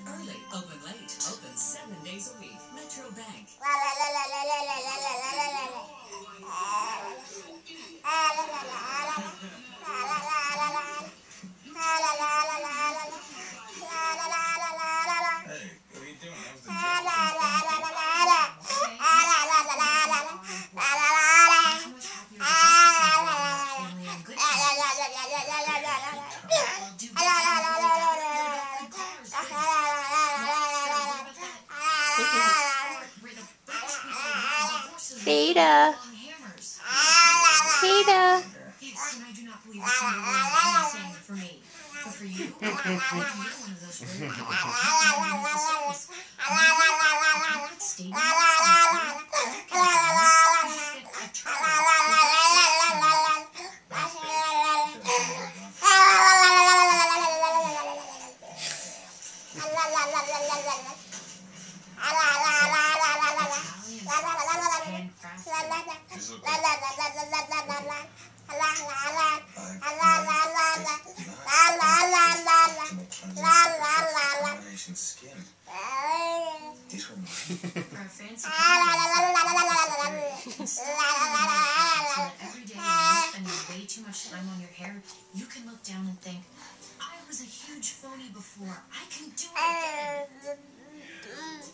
Early, open late, open 7 days a week. Metro Bank. Peter. Peter. Yes, and I do not believe a single word you're saying for me. But for you, you're one of those very people who can't the surface. Skin. These were mine. For a fancy every day you're spending way too much time on your hair, you can look down and think, I was a huge phony before. I can do it again.